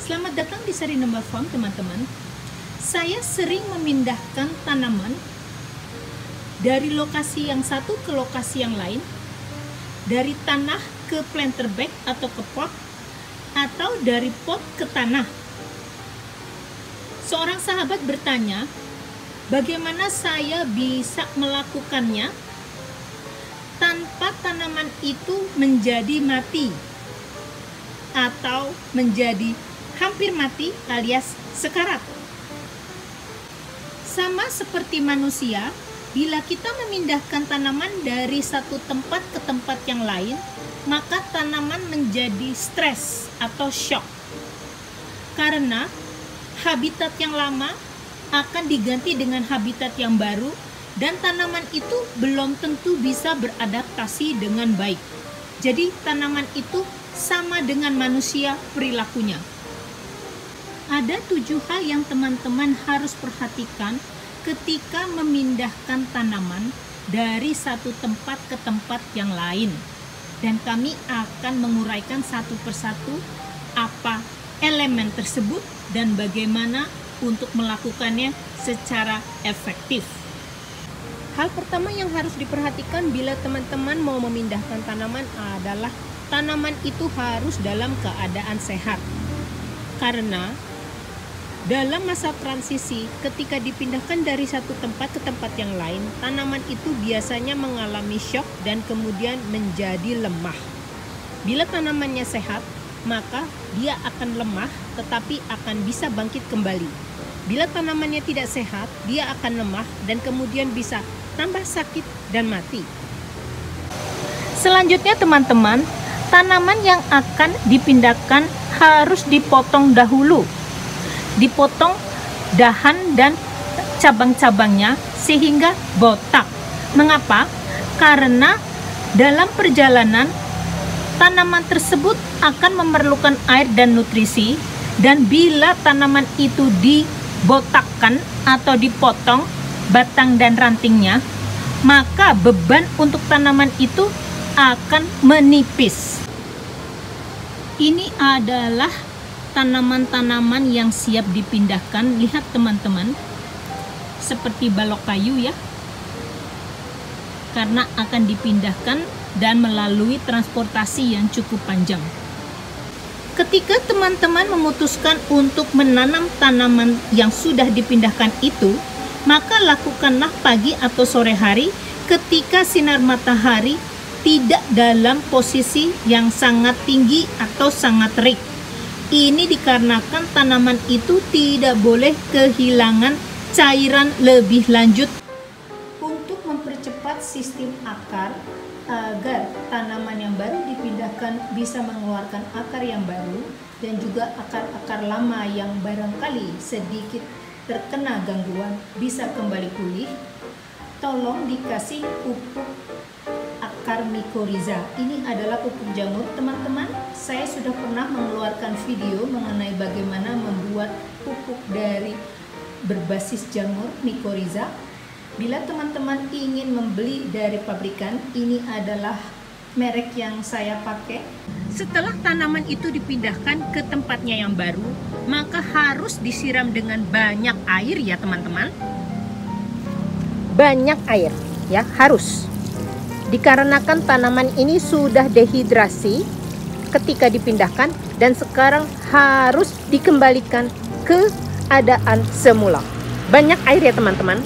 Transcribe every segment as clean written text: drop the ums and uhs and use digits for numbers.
Selamat datang di Sarinamba Farm, teman-teman. Saya sering memindahkan tanaman dari lokasi yang satu ke lokasi yang lain, dari tanah ke planter bag atau ke pot, atau dari pot ke tanah. Seorang sahabat bertanya, bagaimana saya bisa melakukannya tanpa tanaman itu menjadi mati atau menjadi hampir mati alias sekarat. Sama seperti manusia, bila kita memindahkan tanaman dari satu tempat ke tempat yang lain, maka tanaman menjadi stres atau shock. Karena habitat yang lama akan diganti dengan habitat yang baru dan tanaman itu belum tentu bisa beradaptasi dengan baik. Jadi tanaman itu sama dengan manusia perilakunya. Ada 7 hal yang teman-teman harus perhatikan ketika memindahkan tanaman dari satu tempat ke tempat yang lain. Dan kami akan menguraikan satu persatu apa elemen tersebut dan bagaimana untuk melakukannya secara efektif. Hal pertama yang harus diperhatikan bila teman-teman mau memindahkan tanaman adalah tanaman itu harus dalam keadaan sehat. Karena dalam masa transisi, ketika dipindahkan dari satu tempat ke tempat yang lain, tanaman itu biasanya mengalami shock dan kemudian menjadi lemah. Bila tanamannya sehat, maka dia akan lemah tetapi akan bisa bangkit kembali. Bila tanamannya tidak sehat, dia akan lemah dan kemudian bisa tambah sakit dan mati. Selanjutnya teman-teman, tanaman yang akan dipindahkan harus dipotong dahulu. Dipotong dahan dan cabang-cabangnya sehingga botak. Mengapa? Karena dalam perjalanan tanaman tersebut akan memerlukan air dan nutrisi, dan bila tanaman itu dibotakkan atau dipotong batang dan rantingnya, maka beban untuk tanaman itu akan menipis. Ini adalah tanaman-tanaman yang siap dipindahkan. Lihat teman-teman, seperti balok kayu ya, karena akan dipindahkan dan melalui transportasi yang cukup panjang. Ketika teman-teman memutuskan untuk menanam tanaman yang sudah dipindahkan itu, maka lakukanlah pagi atau sore hari ketika sinar matahari tidak dalam posisi yang sangat tinggi atau sangat terik. Ini dikarenakan tanaman itu tidak boleh kehilangan cairan lebih lanjut untuk mempercepat sistem akar agar tanaman yang baru dipindahkan bisa mengeluarkan akar yang baru, dan juga akar-akar lama yang barangkali sedikit terkena gangguan bisa kembali pulih. Tolong dikasih pupuk akar microrhiza. Ini adalah pupuk jamur teman-teman. Saya sudah pernah mengeluarkan video mengenai bagaimana membuat pupuk dari berbasis jamur microrhiza. Bila teman-teman ingin membeli dari pabrikan, ini adalah merek yang saya pakai. Setelah tanaman itu dipindahkan ke tempatnya yang baru, maka harus disiram dengan banyak air ya teman-teman. Banyak air ya, harus. Dikarenakan tanaman ini sudah dehidrasi ketika dipindahkan dan sekarang harus dikembalikan ke keadaan semula. Banyak air ya teman-teman.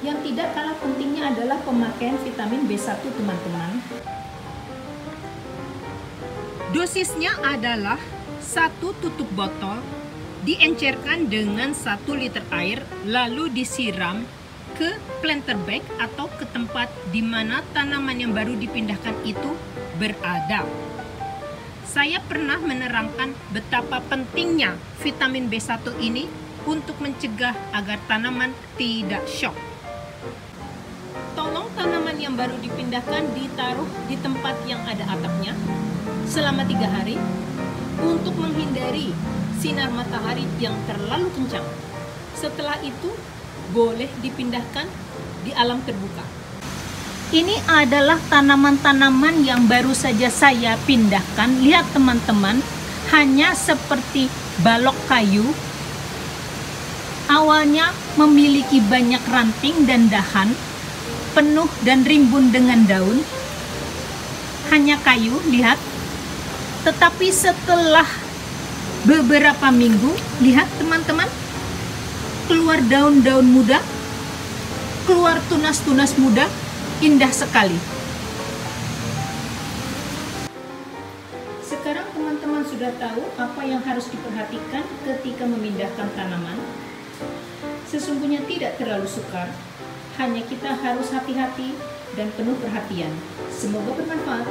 Yang tidak kalah pentingnya adalah pemakaian vitamin B1 teman-teman. Dosisnya adalah 1 tutup botol diencerkan dengan 1 liter air, lalu disiram ke planter bag atau ke tempat di mana tanaman yang baru dipindahkan itu berada. Saya pernah menerangkan betapa pentingnya vitamin B1 ini untuk mencegah agar tanaman tidak shock. Tolong tanaman yang baru dipindahkan ditaruh di tempat yang ada atapnya selama 3 hari untuk menghindari sinar matahari yang terlalu kencang. Setelah itu boleh dipindahkan di alam terbuka. Ini adalah tanaman-tanaman yang baru saja saya pindahkan. Lihat teman-teman, hanya seperti balok kayu awalnya memiliki banyak ranting dan dahan, penuh dan rimbun dengan daun. Hanya kayu, lihat. Tetapi setelah beberapa minggu, lihat teman-teman, keluar daun-daun muda, keluar tunas-tunas muda, indah sekali. Sekarang teman-teman sudah tahu apa yang harus diperhatikan ketika memindahkan tanaman. Sesungguhnya tidak terlalu sukar, hanya kita harus hati-hati dan penuh perhatian. Semoga bermanfaat.